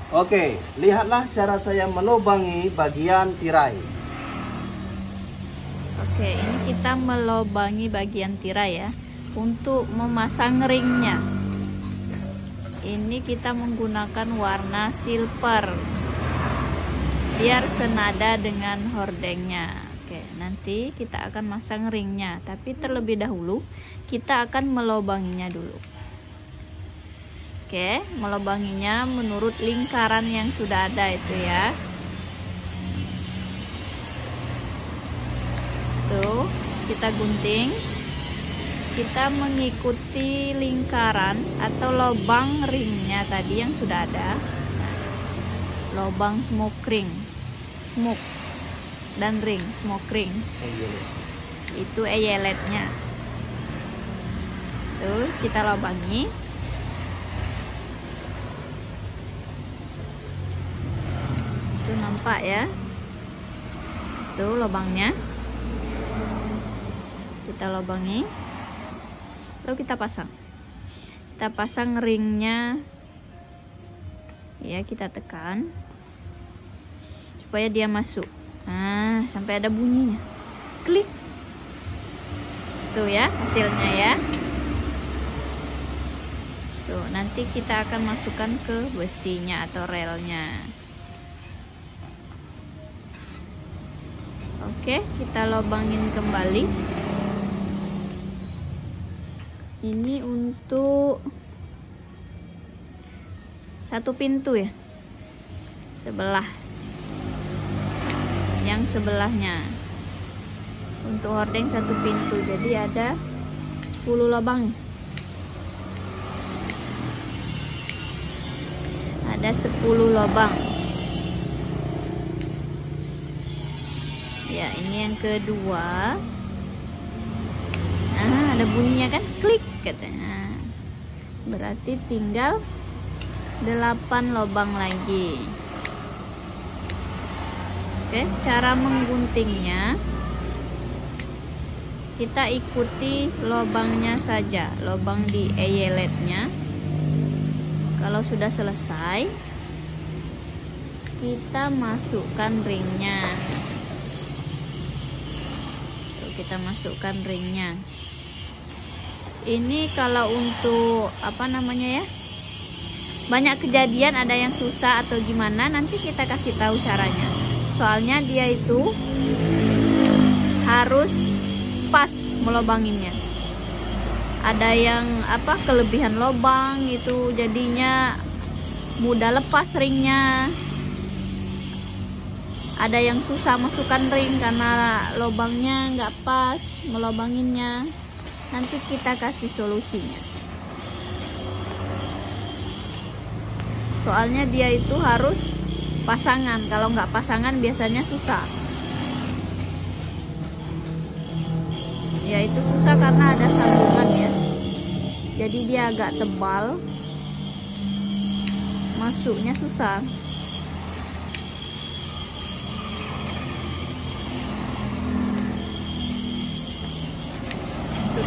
Oke, lihatlah cara saya melubangi bagian tirai. Oke, ini kita melubangi bagian tirai ya. Untuk memasang ringnya, ini kita menggunakan warna silver biar senada dengan hordengnya. Oke, nanti kita akan masang ringnya, tapi terlebih dahulu kita akan melubanginya dulu. Oke, melubanginya menurut lingkaran yang sudah ada itu ya. Tuh, kita gunting. Kita mengikuti lingkaran atau lubang ringnya tadi yang sudah ada. Nah, lubang smoke ring, smoke dan ring, smoke ring. Itu eyeletnya. Tuh, kita lubangi. Itu nampak ya. Tuh lubangnya. Kita lubangi. Lalu kita pasang ringnya ya, kita tekan supaya dia masuk. Nah, sampai ada bunyinya, klik. Tuh ya hasilnya ya. Tuh, nanti kita akan masukkan ke besinya atau relnya. Oke, kita lubangin kembali. Ini untuk satu pintu ya, sebelah yang sebelahnya. Untuk hordeng satu pintu, jadi ada 10 lubang. Ada 10 lubang ya. Ini yang kedua. Nah, ada bunyinya kan, klik katanya. Berarti tinggal 8 lubang lagi. Oke, cara mengguntingnya kita ikuti lubangnya saja, lubang di eyeletnya. Kalau sudah selesai, kita masukkan ringnya. Tuh, kita masukkan ringnya. Ini kalau untuk apa namanya ya, banyak kejadian ada yang susah atau gimana, nanti kita kasih tahu caranya. Soalnya dia itu harus pas melubanginnya. Ada yang apa, kelebihan lubang itu jadinya mudah lepas ringnya. Ada yang susah masukkan ring karena lubangnya nggak pas melubanginnya. Nanti kita kasih solusinya. Soalnya dia itu harus pasangan. Kalau nggak pasangan biasanya susah. Ya itu susah karena ada sambungan ya. Jadi dia agak tebal. Masuknya susah.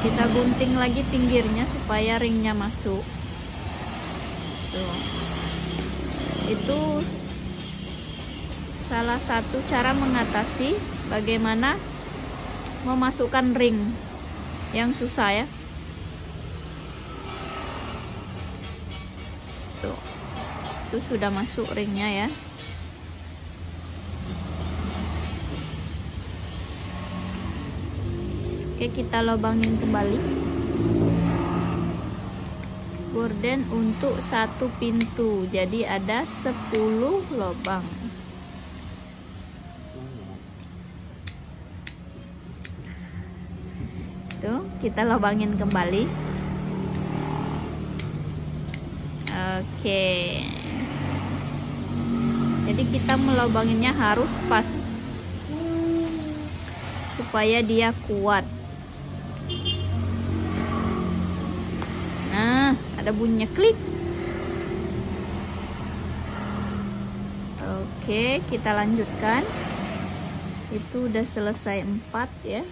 Kita gunting lagi pinggirnya supaya ringnya masuk. Tuh. Itu salah satu cara mengatasi bagaimana memasukkan ring yang susah ya. Tuh. Itu sudah masuk ringnya ya. Oke, kita lubangin kembali. Gorden untuk satu pintu, jadi ada 10 lubang. Tuh, kita lubangin kembali. Oke. Jadi kita melubanginnya harus pas supaya dia kuat. Nah, ada bunyinya klik. Oke, kita lanjutkan. Itu udah selesai 4 ya.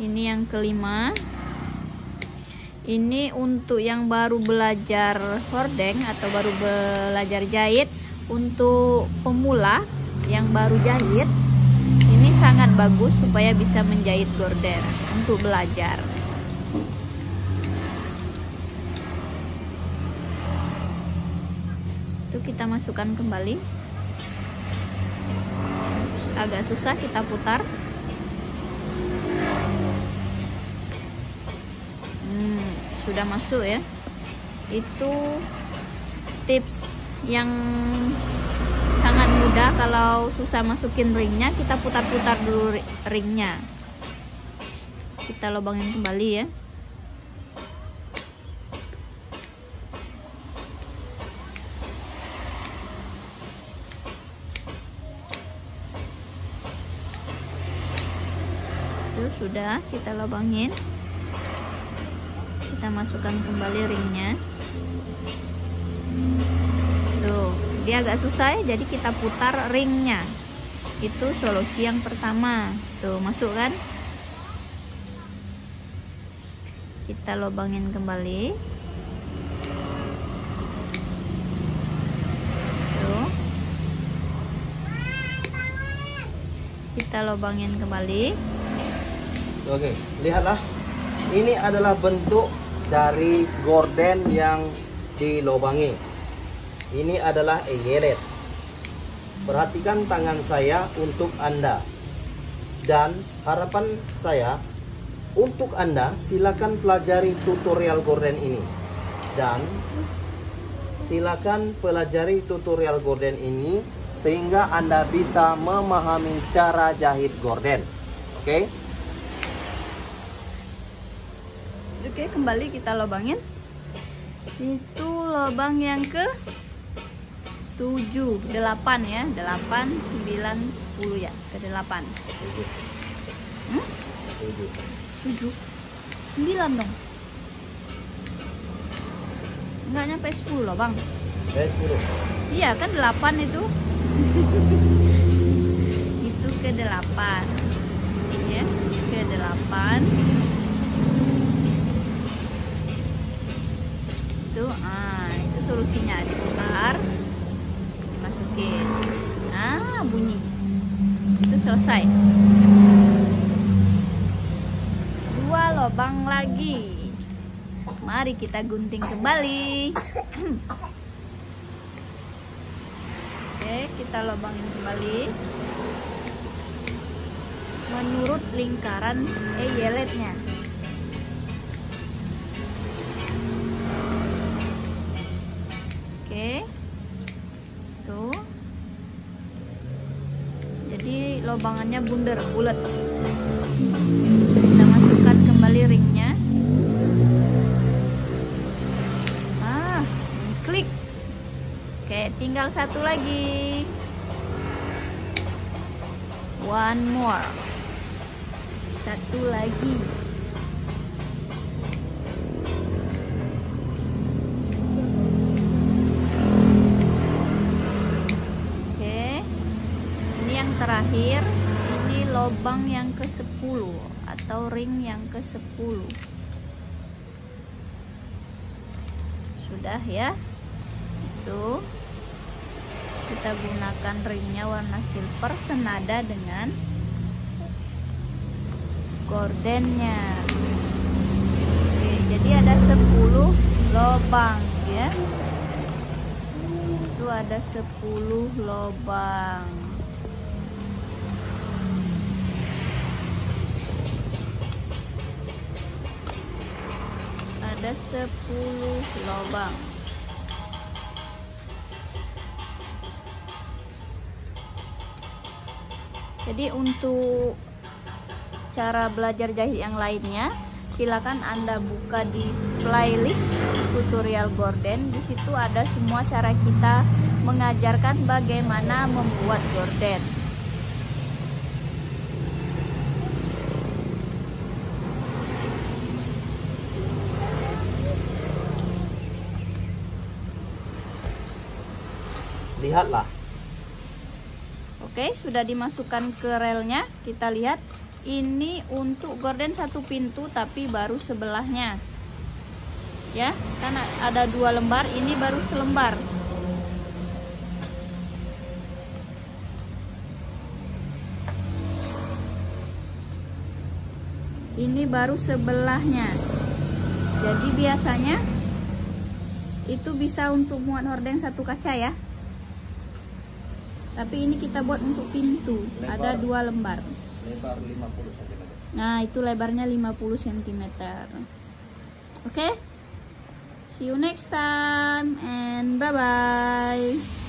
Ini yang kelima. Ini untuk yang baru belajar hordeng atau baru belajar jahit. Untuk pemula yang baru jahit, ini sangat bagus supaya bisa menjahit gorden untuk belajar. Itu kita masukkan kembali. Agak susah, kita putar. Sudah masuk ya. Itu tips yang sangat mudah. Kalau susah masukin ringnya, kita putar-putar dulu ringnya. Kita lubangin kembali ya. Itu sudah, kita lubangin. Kita masukkan kembali ringnya. Tuh, dia agak susah ya, jadi kita putar ringnya. Itu solusi yang pertama. Tuh, masuk kan? Kita lubangin kembali. Tuh. Kita lubangin kembali. Oke, lihatlah. Ini adalah bentuk dari gorden yang dilobangi. Ini adalah eyelet. Perhatikan tangan saya untuk Anda. Dan harapan saya untuk Anda, silakan pelajari tutorial gorden ini. Dan silakan pelajari tutorial gorden ini sehingga Anda bisa memahami cara jahit gorden. Oke? Oke, kembali kita lubangin. Itu lubang yang ke 7, 8 ya. 8, 9, 10 ya. Ke 8. 7. 9 dong. Enggak nyampe 10 loh, Bang. 10. Iya, kan 8 itu. Itu ke 8. Ya, ke 8. Itu solusinya, diputar, dimasukin, bunyi, itu selesai. 2 lubang lagi, mari kita gunting kembali. Oke, kita lubangin kembali menurut lingkaran eyeletnya. Oke, tuh, jadi lubangannya bundar, bulat. Kita masukkan kembali ringnya. Klik. Oke, tinggal satu lagi. One more. Satu lagi. Terakhir, ini lubang yang ke-10 atau ring yang ke-10. Sudah ya. Itu kita gunakan ringnya warna silver senada dengan gordennya. Oke, jadi ada 10 lubang ya. Itu ada 10 lubang. Ada 10 lubang. Jadi untuk cara belajar jahit yang lainnya, silakan Anda buka di playlist tutorial gorden. Di situ ada semua cara kita mengajarkan bagaimana membuat gorden. Lihatlah. Oke, sudah dimasukkan ke relnya. Kita lihat, ini untuk gorden satu pintu tapi baru sebelahnya. ya, kan ada 2 lembar, ini baru selembar. Ini baru sebelahnya. Jadi biasanya itu bisa untuk muat hordeng 1 kaca ya. Tapi ini kita buat untuk pintu. Ada 2 lembar. Lebar 50 cm. Nah, itu lebarnya 50 cm. Oke? See you next time and bye-bye.